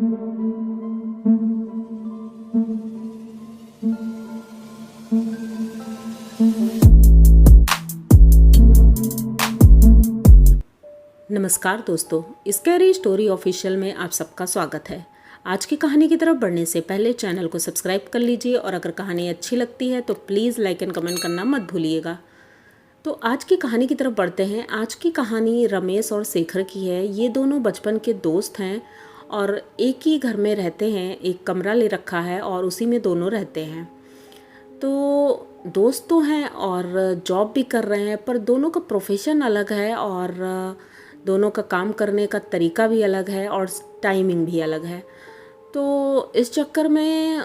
नमस्कार दोस्तों, scary story official में आप सबका स्वागत है। आज की कहानी की तरफ बढ़ने से पहले चैनल को सब्सक्राइब कर लीजिए और अगर कहानी अच्छी लगती है तो प्लीज़ लाइक एंड कमेंट करना मत भूलिएगा। तो आज की कहानी की तरफ बढ़ते हैं। आज की कहानी रमेश और शेखर की है। ये दोनों बचपन के दोस्त हैं और एक ही घर में रहते हैं। एक कमरा ले रखा है और उसी में दोनों रहते हैं। तो दोस्त तो हैं और जॉब भी कर रहे हैं, पर दोनों का प्रोफेशन अलग है और दोनों का काम करने का तरीका भी अलग है और टाइमिंग भी अलग है। तो इस चक्कर में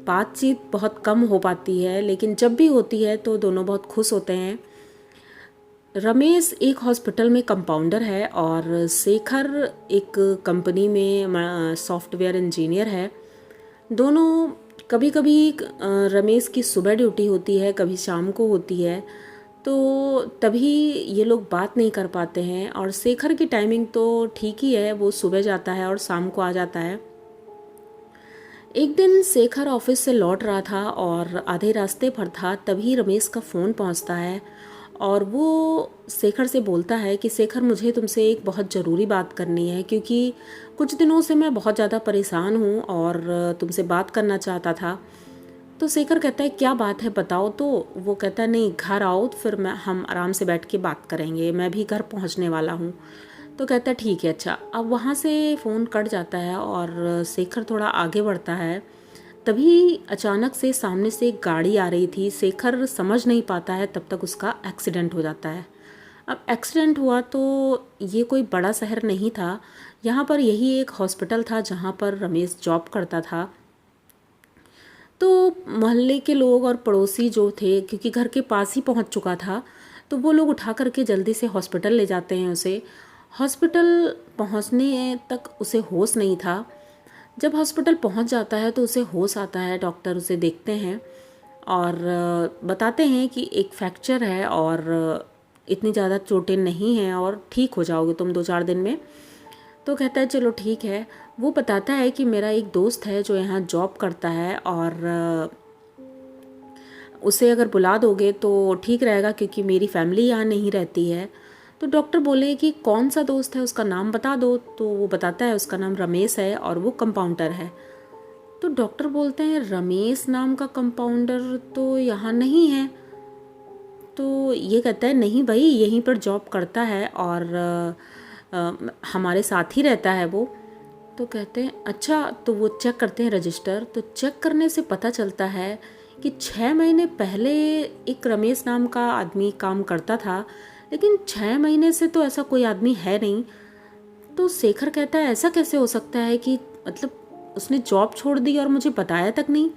बातचीत बहुत कम हो पाती है, लेकिन जब भी होती है तो दोनों बहुत खुश होते हैं। रमेश एक हॉस्पिटल में कंपाउंडर है और शेखर एक कंपनी में सॉफ्टवेयर इंजीनियर है। दोनों कभी कभी रमेश की सुबह ड्यूटी होती है, कभी शाम को होती है, तो तभी ये लोग बात नहीं कर पाते हैं। और शेखर की टाइमिंग तो ठीक ही है, वो सुबह जाता है और शाम को आ जाता है। एक दिन शेखर ऑफिस से लौट रहा था और आधे रास्ते पर था, तभी रमेश का फ़ोन पहुंचता है और वो शेखर से बोलता है कि शेखर, मुझे तुमसे एक बहुत ज़रूरी बात करनी है, क्योंकि कुछ दिनों से मैं बहुत ज़्यादा परेशान हूँ और तुमसे बात करना चाहता था। तो शेखर कहता है, क्या बात है बताओ। तो वो कहता है, नहीं घर आओ तो फिर हम आराम से बैठ के बात करेंगे, मैं भी घर पहुंचने वाला हूँ। तो कहता है ठीक है अच्छा। अब वहाँ से फ़ोन कट जाता है और शेखर थोड़ा आगे बढ़ता है। तभी अचानक से सामने से एक गाड़ी आ रही थी। शेखर समझ नहीं पाता है, तब तक उसका एक्सीडेंट हो जाता है। अब एक्सीडेंट हुआ तो ये कोई बड़ा शहर नहीं था, यहाँ पर यही एक हॉस्पिटल था जहाँ पर रमेश जॉब करता था। तो मोहल्ले के लोग और पड़ोसी जो थे, क्योंकि घर के पास ही पहुंच चुका था, तो वो लोग उठा करके जल्दी से हॉस्पिटल ले जाते हैं उसे। हॉस्पिटल पहुंचने तक उसे होश नहीं था। जब हॉस्पिटल पहुंच जाता है तो उसे होश आता है। डॉक्टर उसे देखते हैं और बताते हैं कि एक फ्रैक्चर है और इतनी ज़्यादा चोटें नहीं हैं और ठीक हो जाओगे तुम 2-4 दिन में। तो कहता है चलो ठीक है। वो बताता है कि मेरा एक दोस्त है जो यहाँ जॉब करता है और उसे अगर बुला दोगे तो ठीक रहेगा, क्योंकि मेरी फैमिली यहाँ नहीं रहती है। तो डॉक्टर बोले कि कौन सा दोस्त है, उसका नाम बता दो। तो वो बताता है उसका नाम रमेश है और वो कंपाउंडर है। तो डॉक्टर बोलते हैं, रमेश नाम का कंपाउंडर तो यहाँ नहीं है। तो ये कहता है, नहीं भाई, यहीं पर जॉब करता है और हमारे साथ ही रहता है वो। तो कहते हैं अच्छा। तो वो चेक करते हैं रजिस्टर। तो चेक करने से पता चलता है कि 6 महीने पहले एक रमेश नाम का आदमी काम करता था, लेकिन 6 महीने से तो ऐसा कोई आदमी है नहीं। तो शेखर कहता है, ऐसा कैसे हो सकता है कि मतलब उसने जॉब छोड़ दी और मुझे बताया तक नहीं।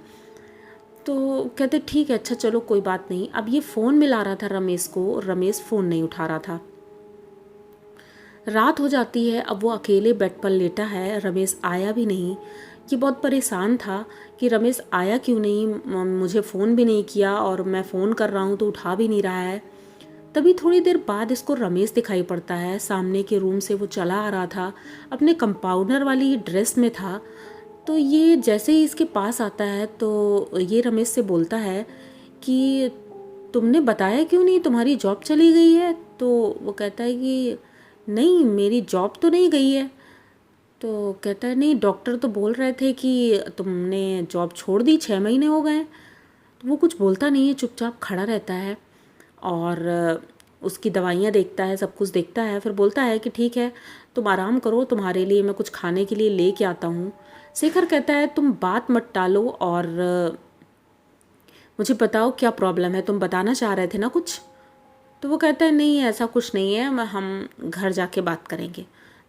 तो कहते ठीक है अच्छा चलो कोई बात नहीं। अब ये फ़ोन मिला रहा था रमेश को, रमेश फ़ोन नहीं उठा रहा था। रात हो जाती है। अब वो अकेले बेड पर लेटा है, रमेश आया भी नहीं। ये बहुत परेशान था कि रमेश आया क्यों नहीं, मुझे फ़ोन भी नहीं किया और मैं फ़ोन कर रहा हूँ तो उठा भी नहीं रहा है। तभी थोड़ी देर बाद इसको रमेश दिखाई पड़ता है। सामने के रूम से वो चला आ रहा था, अपने कंपाउंडर वाली ड्रेस में था। तो ये जैसे ही इसके पास आता है तो ये रमेश से बोलता है कि तुमने बताया क्यों नहीं, तुम्हारी जॉब चली गई है। तो वो कहता है कि नहीं, मेरी जॉब तो नहीं गई है। तो कहता है नहीं, डॉक्टर तो बोल रहे थे कि तुमने जॉब छोड़ दी, 6 महीने हो गए। तो वो कुछ बोलता नहीं है, चुपचाप खड़ा रहता है और उसकी दवाइयाँ देखता है, सब कुछ देखता है। फिर बोलता है कि ठीक है तुम आराम करो, तुम्हारे लिए मैं कुछ खाने के लिए ले के आता हूँ। शेखर कहता है तुम बात मत टालो और मुझे बताओ क्या प्रॉब्लम है, तुम बताना चाह रहे थे ना कुछ। तो वो कहता है नहीं ऐसा कुछ नहीं है, हम घर जाके बात करेंगे।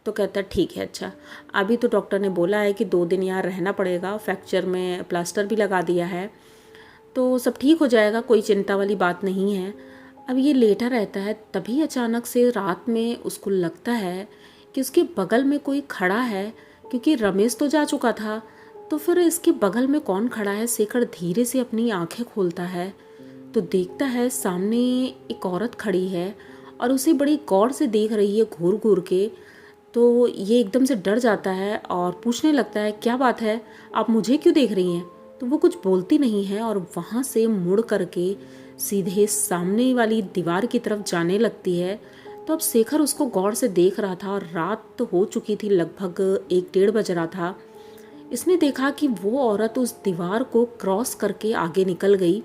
तो कहता है ठीक है अच्छा। अभी तो डॉक्टर ने बोला है कि 2 दिन यहाँ रहना पड़ेगा, फ्रैक्चर में प्लास्टर भी लगा दिया है, तो सब ठीक हो जाएगा, कोई चिंता वाली बात नहीं है। अब ये लेटा रहता है। तभी अचानक से रात में उसको लगता है कि उसके बगल में कोई खड़ा है, क्योंकि रमेश तो जा चुका था। तो फिर इसके बगल में कौन खड़ा है। शेखर धीरे से अपनी आंखें खोलता है तो देखता है सामने एक औरत खड़ी है और उसे बड़ी गौर से देख रही है, घूर घूर के। तो ये एकदम से डर जाता है और पूछने लगता है, क्या बात है, आप मुझे क्यों देख रही हैं? तो वो कुछ बोलती नहीं है और वहाँ से मुड़ करके सीधे सामने वाली दीवार की तरफ जाने लगती है। तो अब शेखर उसको गौर से देख रहा था और रात तो हो चुकी थी, लगभग 1-1:30 बज रहा था। इसने देखा कि वो औरत उस दीवार को क्रॉस करके आगे निकल गई।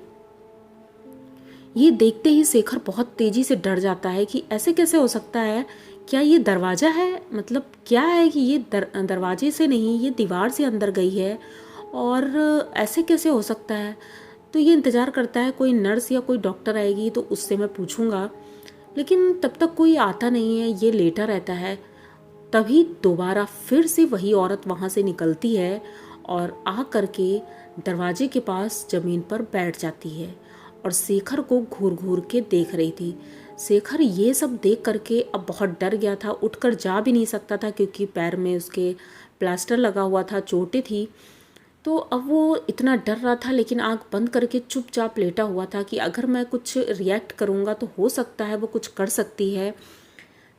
ये देखते ही शेखर बहुत तेजी से डर जाता है कि ऐसे कैसे हो सकता है, क्या ये दरवाज़ा है, मतलब क्या है कि ये दरवाजे से नहीं, ये दीवार से अंदर गई है और ऐसे कैसे हो सकता है। तो ये इंतज़ार करता है कोई नर्स या कोई डॉक्टर आएगी तो उससे मैं पूछूंगा, लेकिन तब तक कोई आता नहीं है, ये लेटा रहता है। तभी दोबारा फिर से वही औरत वहाँ से निकलती है और आ करके दरवाजे के पास ज़मीन पर बैठ जाती है और शेखर को घूर घूर के देख रही थी। शेखर ये सब देख करके अब बहुत डर गया था, उठकर जा भी नहीं सकता था क्योंकि पैर में उसके प्लास्टर लगा हुआ था, चोटें थी। तो अब वो इतना डर रहा था लेकिन आंख बंद करके चुपचाप लेटा हुआ था कि अगर मैं कुछ रिएक्ट करूँगा तो हो सकता है वो कुछ कर सकती है।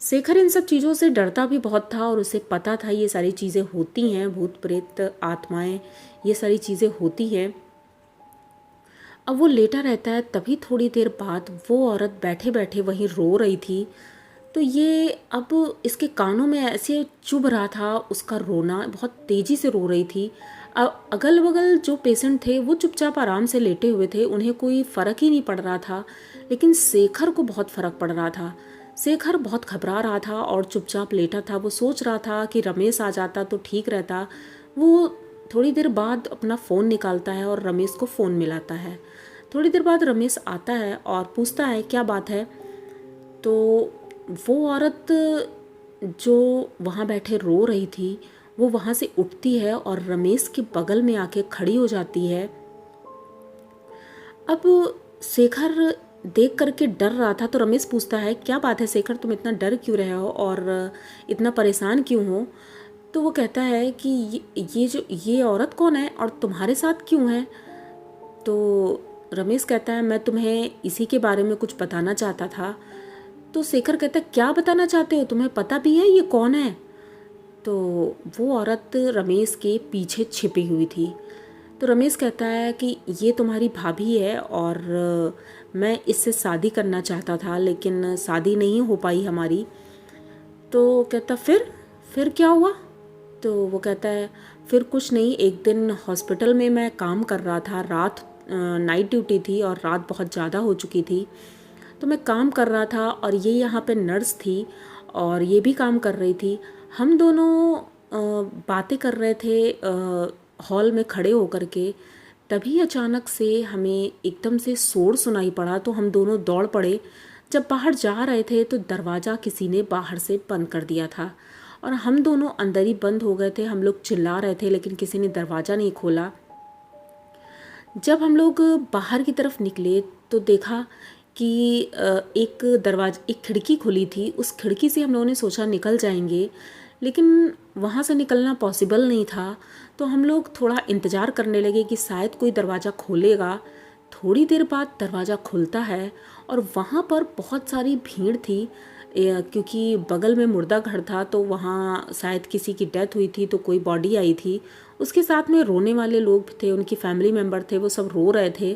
शेखर इन सब चीज़ों से डरता भी बहुत था और उसे पता था ये सारी चीज़ें होती हैं, भूत प्रेत आत्माएं, ये सारी चीज़ें होती हैं। अब वो लेटा रहता है, तभी थोड़ी देर बाद वो औरत बैठे बैठे वहीं रो रही थी। तो ये अब इसके कानों में ऐसे चुभ रहा था, उसका रोना बहुत तेज़ी से रो रही थी। अगल बगल जो पेशेंट थे वो चुपचाप आराम से लेटे हुए थे, उन्हें कोई फ़र्क ही नहीं पड़ रहा था, लेकिन शेखर को बहुत फ़र्क पड़ रहा था। शेखर बहुत घबरा रहा था और चुपचाप लेटा था। वो सोच रहा था कि रमेश आ जाता तो ठीक रहता। वो थोड़ी देर बाद अपना फ़ोन निकालता है और रमेश को फ़ोन मिलाता है। थोड़ी देर बाद रमेश आता है और पूछता है क्या बात है। तो वो औरत जो वहाँ बैठे रो रही थी वो वहाँ से उठती है और रमेश के बगल में आके खड़ी हो जाती है। अब शेखर देख करके डर रहा था तो रमेश पूछता है, क्या बात है शेखर, तुम इतना डर क्यों रहे हो और इतना परेशान क्यों हो? तो वो कहता है कि ये औरत कौन है और तुम्हारे साथ क्यों है? तो रमेश कहता है, मैं तुम्हें इसी के बारे में कुछ बताना चाहता था। तो शेखर कहता है, क्या बताना चाहते हो, तुम्हें पता भी है ये कौन है? तो वो औरत रमेश के पीछे छिपी हुई थी। तो रमेश कहता है कि ये तुम्हारी भाभी है और मैं इससे शादी करना चाहता था लेकिन शादी नहीं हो पाई हमारी। तो कहता फिर क्या हुआ? तो वो कहता है, फिर कुछ नहीं, एक दिन हॉस्पिटल में मैं काम कर रहा था, रात नाइट ड्यूटी थी और रात बहुत ज़्यादा हो चुकी थी। तो मैं काम कर रहा था और ये यहाँ पे नर्स थी और ये भी काम कर रही थी। हम दोनों बातें कर रहे थे हॉल में खड़े होकर के। तभी अचानक से हमें एकदम से शोर सुनाई पड़ा तो हम दोनों दौड़ पड़े। जब बाहर जा रहे थे तो दरवाज़ा किसी ने बाहर से बंद कर दिया था और हम दोनों अंदर ही बंद हो गए थे। हम लोग चिल्ला रहे थे लेकिन किसी ने दरवाज़ा नहीं खोला। जब हम लोग बाहर की तरफ निकले तो देखा कि एक खिड़की खुली थी। उस खिड़की से हम लोगों ने सोचा निकल जाएंगे, लेकिन वहाँ से निकलना पॉसिबल नहीं था। तो हम लोग थोड़ा इंतज़ार करने लगे कि शायद कोई दरवाज़ा खोलेगा। थोड़ी देर बाद दरवाज़ा खुलता है और वहाँ पर बहुत सारी भीड़ थी क्योंकि बगल में मुर्दा घर था तो वहाँ शायद किसी की डेथ हुई थी तो कोई बॉडी आई थी। उसके साथ में रोने वाले लोग थे, उनकी फैमिली मेम्बर थे, वो सब रो रहे थे।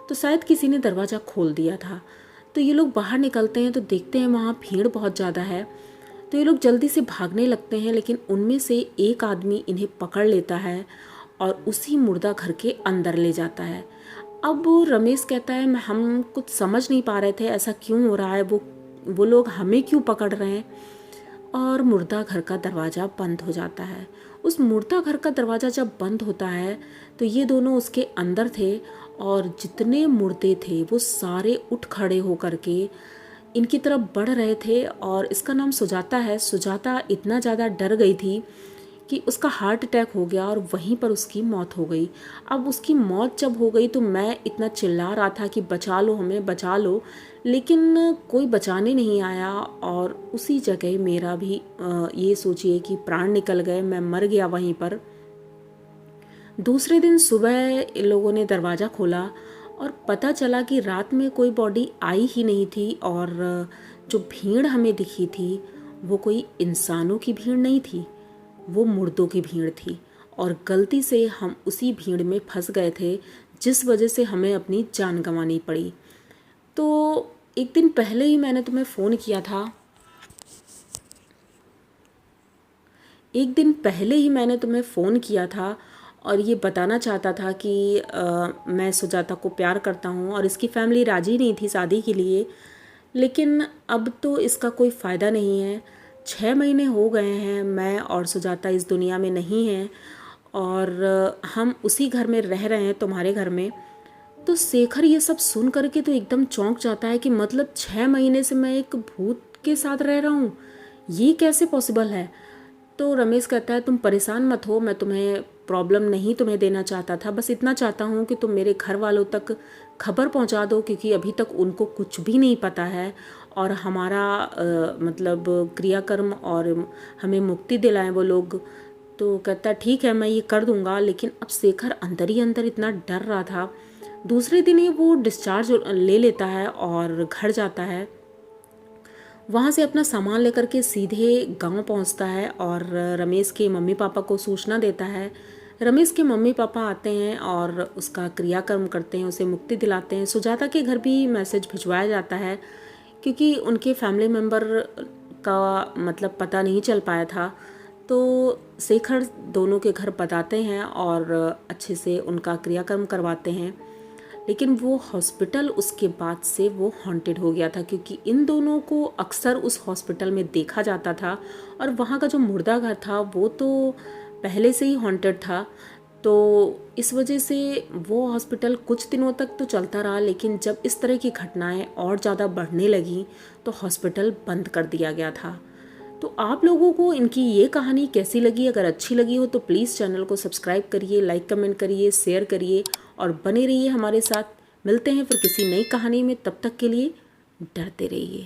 तो शायद किसी ने दरवाज़ा खोल दिया था। तो ये लोग बाहर निकलते हैं तो देखते हैं वहाँ भीड़ बहुत ज़्यादा है। तो ये लोग जल्दी से भागने लगते हैं लेकिन उनमें से एक आदमी इन्हें पकड़ लेता है और उसी मुर्दा घर के अंदर ले जाता है। अब रमेश कहता है, मैं हम कुछ समझ नहीं पा रहे थे ऐसा क्यों हो रहा है, वो लोग हमें क्यों पकड़ रहे हैं। और मुर्दा घर का दरवाज़ा बंद हो जाता है। उस मुर्दा घर का दरवाज़ा जब बंद होता है तो ये दोनों उसके अंदर थे और जितने मुर्दे थे वो सारे उठ खड़े हो करके इनकी तरफ बढ़ रहे थे। और इसका नाम सुजाता है। सुजाता इतना ज़्यादा डर गई थी कि उसका हार्ट अटैक हो गया और वहीं पर उसकी मौत हो गई। अब उसकी मौत जब हो गई तो मैं इतना चिल्ला रहा था कि बचा लो हमें, बचा लो, लेकिन कोई बचाने नहीं आया और उसी जगह मेरा भी ये सोचिए कि प्राण निकल गए, मैं मर गया वहीं पर। दूसरे दिन सुबह लोगों ने दरवाज़ा खोला और पता चला कि रात में कोई बॉडी आई ही नहीं थी और जो भीड़ हमें दिखी थी वो कोई इंसानों की भीड़ नहीं थी, वो मुर्दों की भीड़ थी। और गलती से हम उसी भीड़ में फंस गए थे जिस वजह से हमें अपनी जान गंवानी पड़ी। तो एक दिन पहले ही मैंने तुम्हें फ़ोन किया था, और ये बताना चाहता था कि मैं सुजाता को प्यार करता हूँ और इसकी फैमिली राज़ी नहीं थी शादी के लिए। लेकिन अब तो इसका कोई फ़ायदा नहीं है। 6 महीने हो गए हैं, मैं और सुजाता इस दुनिया में नहीं हैं और हम उसी घर में रह रहे हैं, तुम्हारे घर में। तो शेखर ये सब सुन करके तो एकदम चौंक जाता है कि मतलब 6 महीने से मैं एक भूत के साथ रह रहा हूँ, ये कैसे पॉसिबल है। तो रमेश कहता है तुम परेशान मत हो, मैं तुम्हें प्रॉब्लम नहीं तुम्हें देना चाहता था, बस इतना चाहता हूँ कि तुम मेरे घर वालों तक खबर पहुँचा दो, क्योंकि अभी तक उनको कुछ भी नहीं पता है और हमारा मतलब क्रियाकर्म और हमें मुक्ति दिलाएं वो लोग। तो कहता ठीक है मैं ये कर दूँगा। लेकिन अब शेखर अंदर ही अंदर इतना डर रहा था। दूसरे दिन ही वो डिस्चार्ज ले लेता है और घर जाता है। वहाँ से अपना सामान लेकर के सीधे गांव पहुँचता है और रमेश के मम्मी पापा को सूचना देता है। रमेश के मम्मी पापा आते हैं और उसका क्रियाकर्म करते हैं, उसे मुक्ति दिलाते हैं। सुजाता के घर भी मैसेज भिजवाया जाता है क्योंकि उनके फैमिली मेम्बर का मतलब पता नहीं चल पाया था। तो शेखर दोनों के घर बताते हैं और अच्छे से उनका क्रियाकर्म करवाते हैं। लेकिन वो हॉस्पिटल उसके बाद से वो हॉन्टेड हो गया था, क्योंकि इन दोनों को अक्सर उस हॉस्पिटल में देखा जाता था और वहाँ का जो मुर्दा घर था वो तो पहले से ही हॉन्टेड था। तो इस वजह से वो हॉस्पिटल कुछ दिनों तक तो चलता रहा, लेकिन जब इस तरह की घटनाएं और ज़्यादा बढ़ने लगी तो हॉस्पिटल बंद कर दिया गया था। तो आप लोगों को इनकी ये कहानी कैसी लगी? अगर अच्छी लगी हो तो प्लीज़ चैनल को सब्सक्राइब करिए, लाइक कमेंट करिए, शेयर करिए और बने रहिए हमारे साथ। मिलते हैं फिर किसी नई कहानी में, तब तक के लिए डरते रहिए।